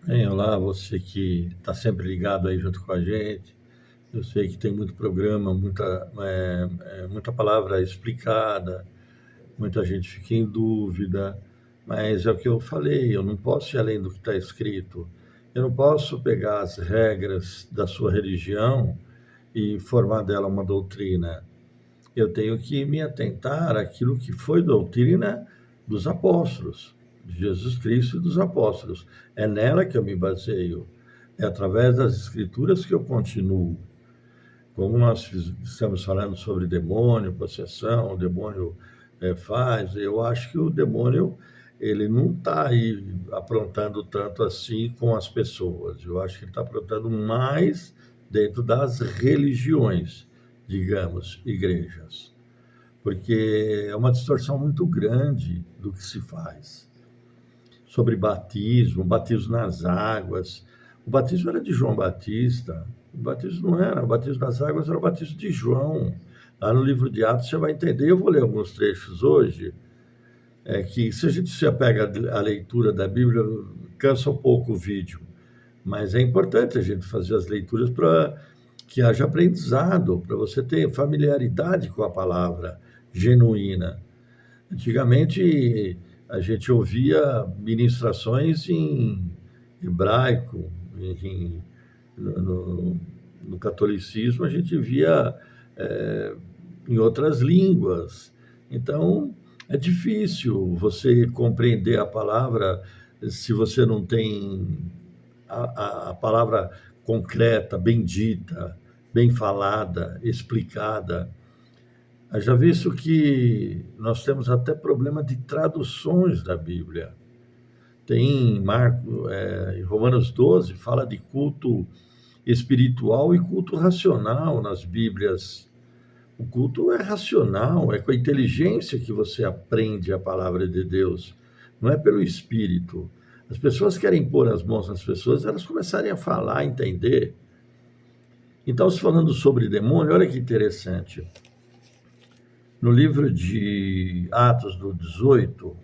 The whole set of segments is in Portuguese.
Bem, olá, você que está sempre ligado aí junto com a gente. Eu sei que tem muito programa, muita palavra explicada, muita gente fica em dúvida, mas é o que eu falei, eu não posso ir além do que está escrito. Eu não posso pegar as regras da sua religião e formar dela uma doutrina. Eu tenho que me atentar àquilo que foi doutrina dos apóstolos, de Jesus Cristo e dos apóstolos. É nela que eu me baseio. É através das escrituras que eu continuo. Como nós estamos falando sobre demônio, possessão, o demônio faz, eu acho que o demônio ele não está aí aprontando tanto assim com as pessoas. Eu acho que ele está aprontando mais dentro das religiões, digamos, igrejas, porque é uma distorção muito grande do que se faz. Sobre batismo, batismo nas águas. O batismo era de João Batista, o batismo não era, o batismo nas águas era o batismo de João. Lá no livro de Atos você vai entender, eu vou ler alguns trechos hoje, que se a gente se apega à leitura da Bíblia, cansa um pouco o vídeo, mas é importante a gente fazer as leituras para que haja aprendizado, para você ter familiaridade com a palavra genuína. Antigamente, a gente ouvia ministrações em hebraico, no, no catolicismo, a gente via é, em outras línguas. Então, é difícil você compreender a palavra se você não tem a palavra concreta, bem dita, bem falada, explicada. Já visto que nós temos até problema de traduções da Bíblia. Tem em Romanos 12, fala de culto espiritual e culto racional nas Bíblias. O culto é racional, é com a inteligência que você aprende a palavra de Deus, não é pelo espírito. As pessoas querem pôr as mãos nas pessoas, elas começarem a falar, a entender. Então, se falando sobre demônio, olha que interessante. No livro de Atos do 18,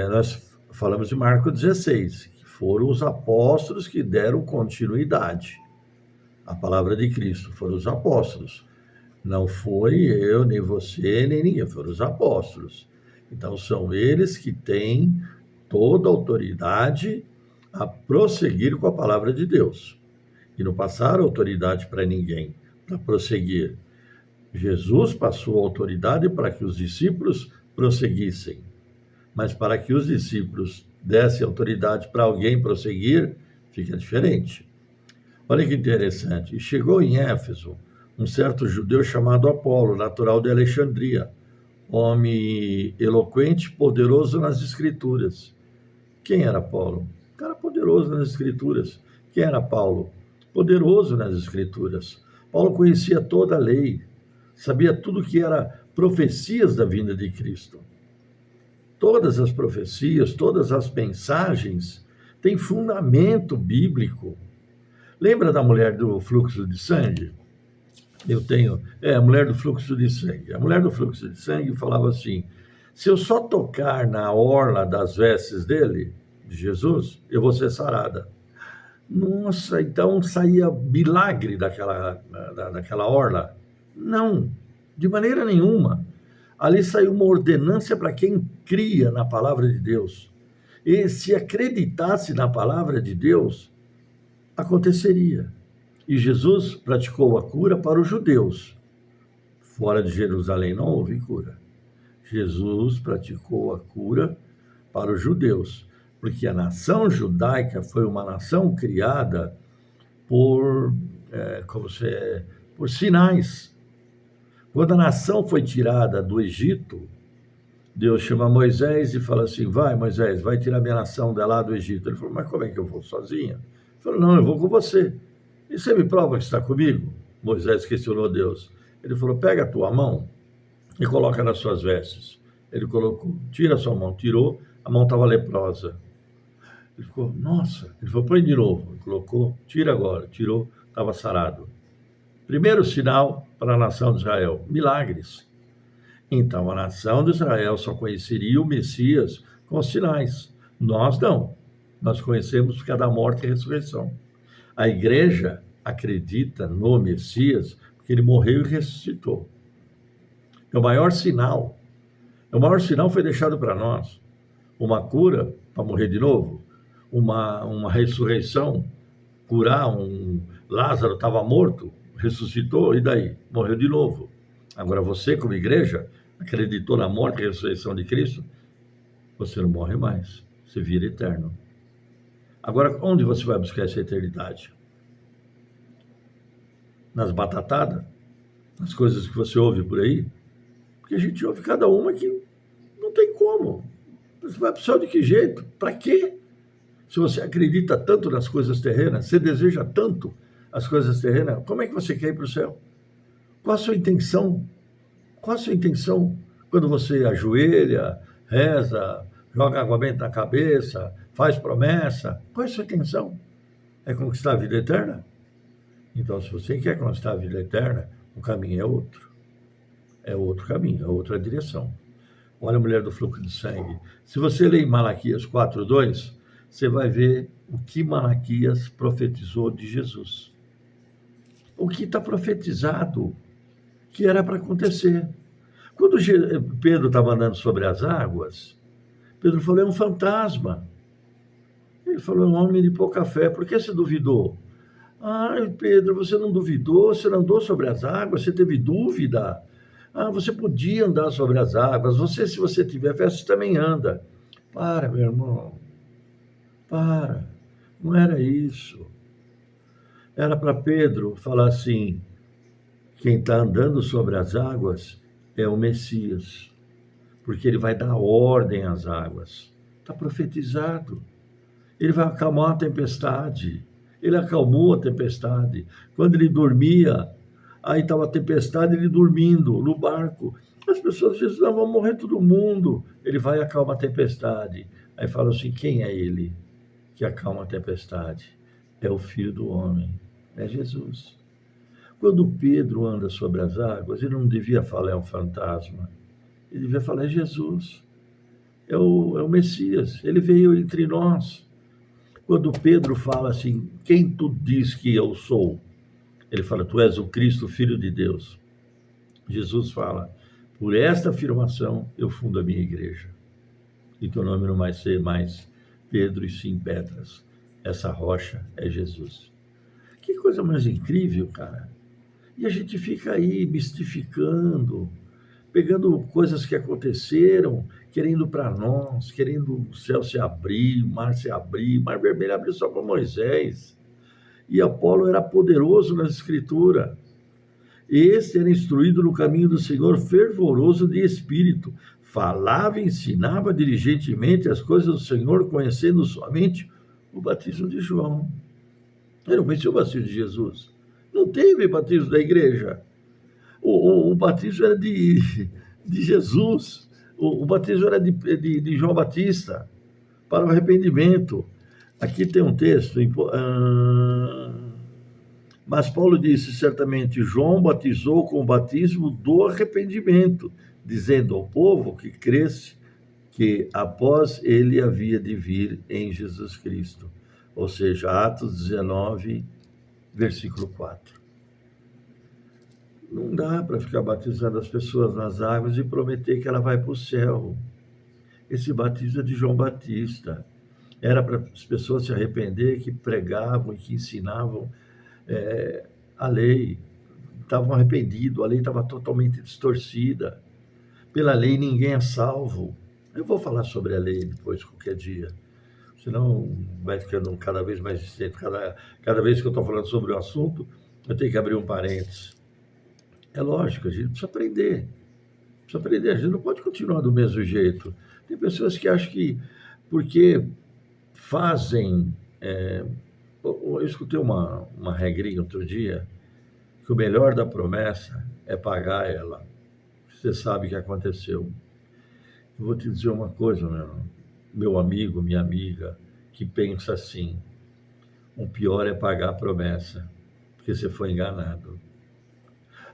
nós falamos de Marcos 16, que foram os apóstolos que deram continuidade à palavra de Cristo, foram os apóstolos. Não foi eu, nem você, nem ninguém, foram os apóstolos. Então, são eles que têm toda a autoridade a prosseguir com a palavra de Deus. E não passaram autoridade para ninguém, para prosseguir. Jesus passou a autoridade para que os discípulos prosseguissem. Mas para que os discípulos dessem autoridade para alguém prosseguir, fica diferente. Olha que interessante. Chegou em Éfeso um certo judeu chamado Apolo, natural de Alexandria, homem eloquente, poderoso nas escrituras. Quem era Apolo? Um cara poderoso nas escrituras. Quem era Paulo? Poderoso nas escrituras. Paulo conhecia toda a lei, sabia tudo que era profecias da vinda de Cristo. Todas as profecias, todas as mensagens têm fundamento bíblico. Lembra da mulher do fluxo de sangue? A mulher do fluxo de sangue. A mulher do fluxo de sangue falava assim: se eu só tocar na orla das vestes dele, de Jesus, eu vou ser sarada. Nossa, então saía milagre daquela orla? Não, de maneira nenhuma. Ali saiu uma ordenância para quem cria na palavra de Deus. E se acreditasse na palavra de Deus, aconteceria. E Jesus praticou a cura para os judeus. Fora de Jerusalém não houve cura. Jesus praticou a cura para os judeus, porque a nação judaica foi uma nação criada por, por sinais. Quando a nação foi tirada do Egito, Deus chama Moisés e fala assim: vai, Moisés, vai tirar minha nação de lá do Egito. Ele falou: mas como é que eu vou sozinho? Ele falou: não, eu vou com você. E você me prova que está comigo? Moisés questionou Deus. Ele falou: pega a tua mão e coloca nas suas vestes. Ele colocou, tira a sua mão, tirou, a mão estava leprosa. Ele ficou: nossa. Ele falou: põe de novo. Ele colocou, tira agora, tirou, estava sarado. Primeiro sinal para a nação de Israel: milagres. Então, a nação de Israel só conheceria o Messias com sinais. Nós não. Nós conhecemos por causa da morte e ressurreição. A igreja acredita no Messias porque ele morreu e ressuscitou. É o maior sinal. O maior sinal foi deixado para nós. Uma cura para morrer de novo, uma ressurreição, curar Lázaro estava morto, ressuscitou, e daí? Morreu de novo. Agora você, como igreja, acreditou na morte e ressurreição de Cristo, você não morre mais, você vira eterno. Agora, onde você vai buscar essa eternidade? Nas batatadas? Nas coisas que você ouve por aí? Porque a gente ouve cada uma que não tem como. Você vai para o céu de que jeito? Para quê? Se você acredita tanto nas coisas terrenas, você deseja tanto as coisas terrenas, como é que você quer ir para o céu? Qual a sua intenção? Qual a sua intenção quando você ajoelha, reza, joga água benta na cabeça, faz promessa? Qual é a sua intenção? É conquistar a vida eterna? Então, se você quer conquistar a vida eterna, o caminho é outro. É outro caminho, é outra direção. Olha a mulher do fluxo de sangue. Se você ler em Malaquias 4:2, você vai ver o que Malaquias profetizou de Jesus. O que está profetizado, que era para acontecer. Quando Pedro estava andando sobre as águas, Pedro falou, é um fantasma. Ele falou, é um homem de pouca fé. Por que você duvidou? Ai, Pedro, você não duvidou, você não andou sobre as águas, você teve dúvida. Ah, você podia andar sobre as águas. Você, se você tiver fé, você também anda. Para, meu irmão. Para. Não era isso. Era para Pedro falar assim, quem está andando sobre as águas é o Messias, porque ele vai dar ordem às águas. Está profetizado. Ele vai acalmar a tempestade. Ele acalmou a tempestade. Quando ele dormia, aí estava a tempestade, ele dormindo no barco. As pessoas dizem, não, vamos morrer todo mundo. Ele vai e acalma a tempestade. Aí fala assim, quem é ele que acalma a tempestade? É o Filho do Homem, é Jesus. Quando Pedro anda sobre as águas, ele não devia falar é um fantasma. Ele devia falar é Jesus. É o Messias. Ele veio entre nós. Quando Pedro fala assim, quem tu diz que eu sou? Ele fala, tu és o Cristo, Filho de Deus. Jesus fala, por esta afirmação eu fundo a minha igreja. E teu nome não vai ser mais Pedro e sim Petras. Essa rocha é Jesus. Que coisa mais incrível, cara. E a gente fica aí mistificando, pegando coisas que aconteceram, querendo para nós, querendo o céu se abrir, o mar se abrir, o mar vermelho abriu só para Moisés. E Apolo era poderoso nas escrituras. Este era instruído no caminho do Senhor, fervoroso de espírito. Falava e ensinava diligentemente as coisas do Senhor, conhecendo somente o batismo de João. Eu não conhecia o batismo de Jesus. Não teve batismo da igreja. O batismo era de Jesus. O batismo era de João Batista, para o arrependimento. Aqui tem um texto, mas Paulo disse, certamente, João batizou com o batismo do arrependimento, dizendo ao povo que cresce que após ele havia de vir em Jesus Cristo. Ou seja, Atos 19, versículo 4. Não dá para ficar batizando as pessoas nas águas e prometer que ela vai para o céu. Esse batismo é de João Batista. Era para as pessoas se arrepender, que pregavam e que ensinavam a lei. Estavam arrependidos, a lei estava totalmente distorcida. Pela lei ninguém é salvo. Eu vou falar sobre a lei depois, qualquer dia. Senão vai ficando cada vez mais distante. Cada vez que eu estou falando sobre o assunto, eu tenho que abrir um parênteses. É lógico, a gente precisa aprender. A gente não pode continuar do mesmo jeito. Tem pessoas que acham que porque fazem... eu escutei uma regrinha outro dia, que o melhor da promessa é pagar ela. Você sabe o que aconteceu. Eu vou te dizer uma coisa, meu amigo, minha amiga, que pensa assim, o pior é pagar a promessa, porque você foi enganado.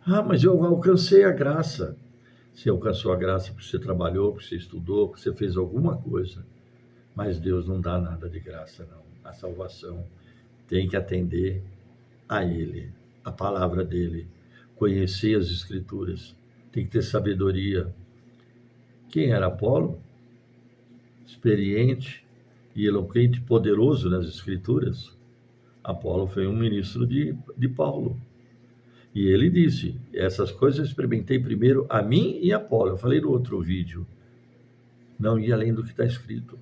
Ah, mas eu alcancei a graça. Você alcançou a graça porque você trabalhou, porque você estudou, porque você fez alguma coisa. Mas Deus não dá nada de graça, não. A salvação tem que atender a Ele, a palavra dEle, conhecer as Escrituras, tem que ter sabedoria. Quem era Apolo? Experiente e eloquente, poderoso nas Escrituras. Apolo foi um ministro de Paulo. E ele disse, essas coisas eu experimentei primeiro a mim e a Apolo. Eu falei no outro vídeo, não ia além do que está escrito.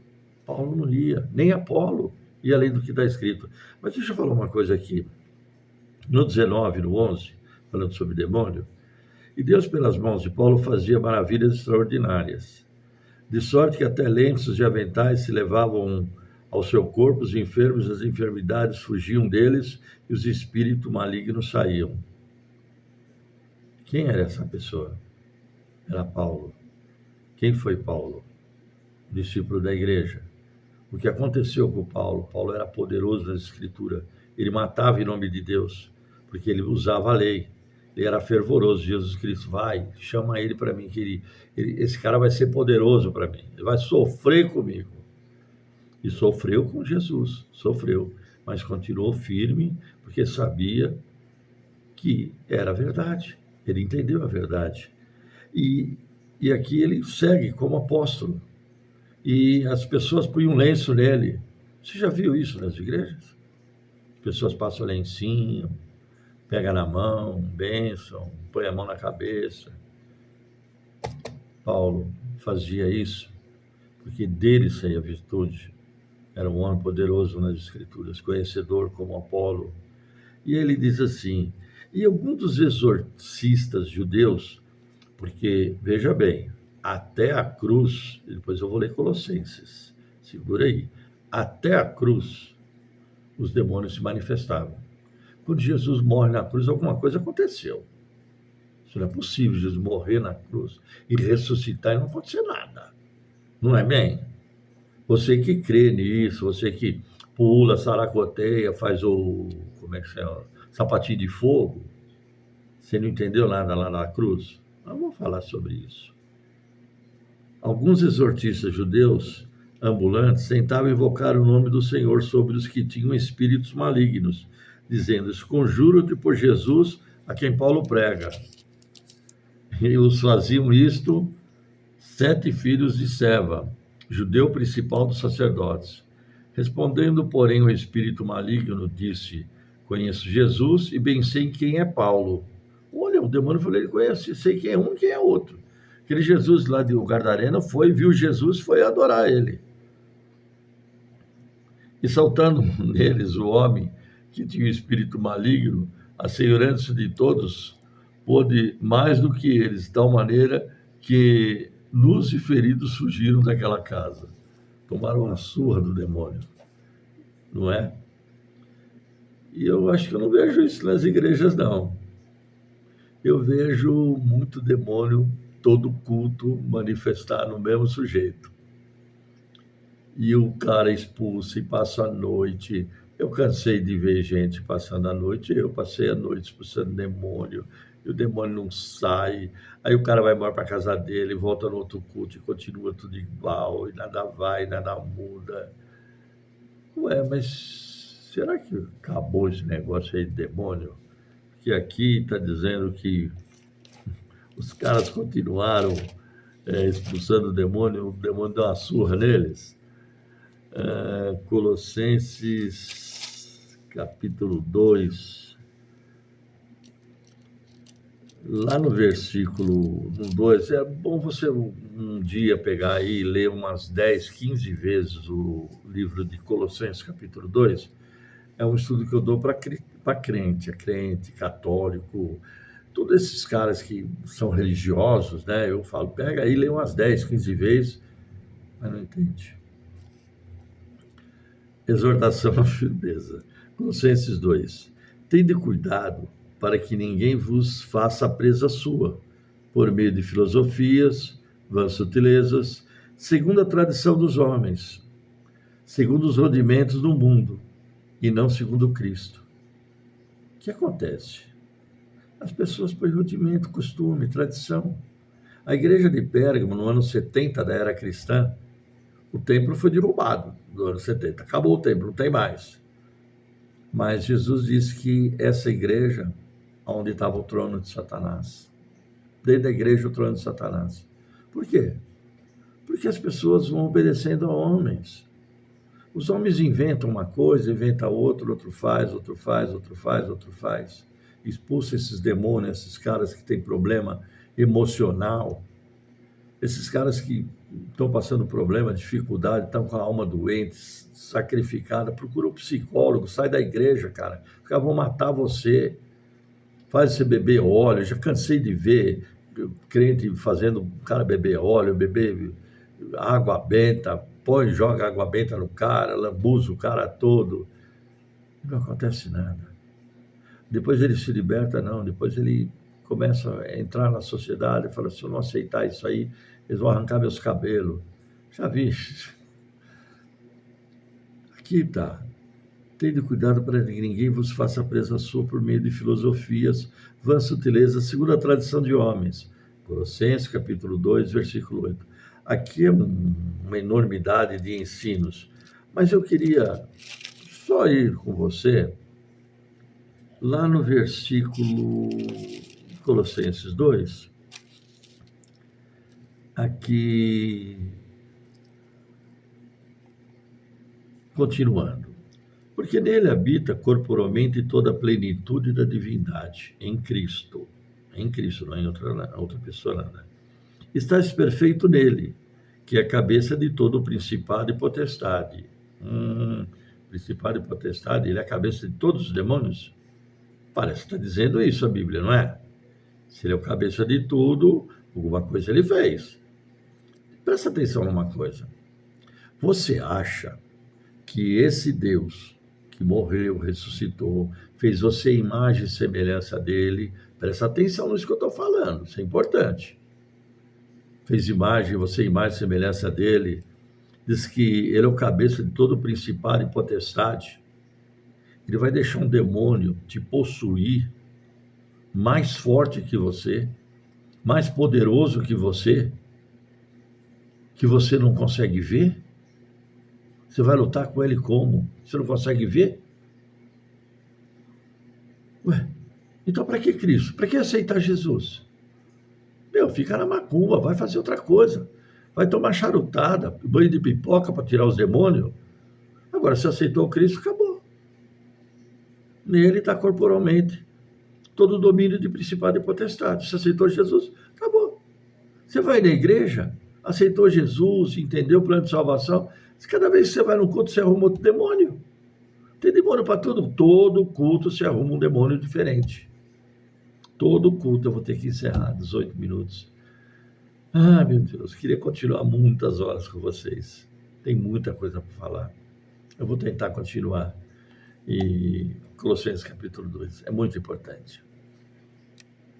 Paulo não ia, nem Apolo ia além do que está escrito. Mas deixa eu falar uma coisa aqui. No 19, no 11, falando sobre demônio, e Deus pelas mãos de Paulo fazia maravilhas extraordinárias, de sorte que até lenços e aventais se levavam ao seu corpo, os enfermos, as enfermidades fugiam deles e os espíritos malignos saíam. Quem era essa pessoa? Era Paulo. Quem foi Paulo? Discípulo da igreja. O que aconteceu com Paulo? Paulo era poderoso na escritura. Ele matava em nome de Deus, porque ele usava a lei. Ele era fervoroso. Jesus Cristo, vai, chama ele para mim, que esse cara vai ser poderoso para mim. Ele vai sofrer comigo. E sofreu com Jesus, sofreu, mas continuou firme, porque sabia que era verdade. Ele entendeu a verdade. E aqui ele segue como apóstolo. E as pessoas põem um lenço nele. Você já viu isso nas igrejas? As pessoas passam lencinho, pegam na mão, bênção, põe a mão na cabeça. Paulo fazia isso porque dele saía a virtude. Era um homem poderoso nas escrituras, conhecedor como Apolo. E ele diz assim, e alguns dos exorcistas judeus, porque, veja bem, até a cruz, depois eu vou ler Colossenses, segura aí, até a cruz, os demônios se manifestavam. Quando Jesus morre na cruz, alguma coisa aconteceu. Isso não é possível, Jesus morrer na cruz e ressuscitar e não acontecer nada. Não é bem? Você que crê nisso, você que pula, saracoteia, faz como é que chama? Sapatinho de fogo, você não entendeu nada lá na cruz? Vamos falar sobre isso. Alguns exorcistas judeus ambulantes tentavam invocar o nome do Senhor sobre os que tinham espíritos malignos, dizendo, conjuro-te por Jesus a quem Paulo prega. E os faziam isto 7 filhos de Seva, judeu principal dos sacerdotes. Respondendo, porém, o espírito maligno disse, conheço Jesus e bem sei quem é Paulo. Olha, o demônio falou, ele conhece, sei quem é um e quem é outro. Aquele Jesus lá de Gadareno viu Jesus, foi adorar ele. E saltando neles o homem que tinha o espírito maligno, assenhorando-se de todos, pôde mais do que eles, de tal maneira que nus e feridos fugiram daquela casa. Tomaram uma surra do demônio, não é? E eu acho que eu não vejo isso nas igrejas, não. Eu vejo muito demônio, todo culto, manifestar no mesmo sujeito. E o cara expulsa e passa a noite. Eu cansei de ver gente passando a noite, eu passei a noite expulsando demônio, e o demônio não sai. Aí o cara vai embora para a casa dele, volta no outro culto e continua tudo igual, e nada vai, nada muda. Ué, mas será que acabou esse negócio aí de demônio? Que aqui está dizendo que os caras continuaram expulsando o demônio deu uma surra neles. Colossenses, capítulo 2, lá no versículo 2, é bom você um dia pegar aí e ler umas 10, 15 vezes o livro de Colossenses, capítulo 2. É um estudo que eu dou para crente, católico, todos esses caras que são religiosos, né? Eu falo, pega aí, lê umas 10, 15 vezes, mas não entende. Exortação à firmeza. Colossenses 2. Tende cuidado para que ninguém vos faça presa sua, por meio de filosofias, vãs sutilezas, segundo a tradição dos homens, segundo os rudimentos do mundo, e não segundo Cristo. O que acontece? As pessoas põem rudimento, costume, tradição. A igreja de Pérgamo, no ano 70 da era cristã, O templo foi derrubado no ano 70. Acabou o templo, não tem mais. Mas Jesus disse que essa igreja, onde estava o trono de Satanás, dentro da igreja o trono de Satanás. Por quê? Porque as pessoas vão obedecendo a homens. Os homens inventam uma coisa, inventa outra, outro faz, outro faz, outro faz, outro faz. Expulsa esses demônios, esses caras que têm problema emocional, esses caras que estão passando problema, dificuldade, estão com a alma doente, sacrificada, procura um psicólogo, sai da igreja, cara. Os caras vão matar você, faz você beber óleo. Já cansei de ver crente fazendo o cara beber óleo, beber água benta, põe, joga água benta no cara, lambuza o cara todo. Não acontece nada. Depois ele se liberta, não. Depois ele começa a entrar na sociedade e fala: se eu não aceitar isso aí, eles vão arrancar meus cabelos. Já vi. Aqui está. Tende cuidado para que ninguém vos faça presa sua por meio de filosofias, vãs sutilezas, segundo a tradição de homens. Colossenses, capítulo 2, versículo 8. Aqui é uma enormidade de ensinos, mas eu queria só ir com você lá no versículo Colossenses 2, aqui, continuando. Porque nele habita corporalmente toda a plenitude da divindade, em Cristo. Em Cristo, não em outra pessoa, nada. Estás perfeito nele, que é a cabeça de todo o principado e potestade. Principado e potestade, ele é a cabeça de todos os demônios? Parece que está dizendo isso a Bíblia, não é? Se ele é o cabeça de tudo, alguma coisa ele fez. Presta atenção numa coisa. Você acha que esse Deus que morreu, ressuscitou, fez você imagem e semelhança dele? Presta atenção nisso que eu estou falando, isso é importante. Fez você imagem e semelhança dele, diz que ele é o cabeça de todo principado e potestade. Ele vai deixar um demônio te possuir, mais forte que você, mais poderoso que você não consegue ver? Você vai lutar com ele como? Você não consegue ver? Ué, então para que Cristo? Para que aceitar Jesus? Fica na macumba, vai fazer outra coisa. Vai tomar charutada, banho de pipoca para tirar os demônios. Agora, se aceitou Cristo, acabou. Nele está corporalmente todo o domínio de principado e potestade. Se aceitou Jesus, acabou. Você vai na igreja, aceitou Jesus, entendeu o plano de salvação. Cada vez que você vai no culto, você arruma outro demônio. Tem demônio para tudo. Todo culto se arruma um demônio diferente. Todo culto eu vou ter que encerrar, 18 minutos. Ah, meu Deus, queria continuar muitas horas com vocês. Tem muita coisa para falar. Eu vou tentar continuar. E Colossenses capítulo 2 é muito importante.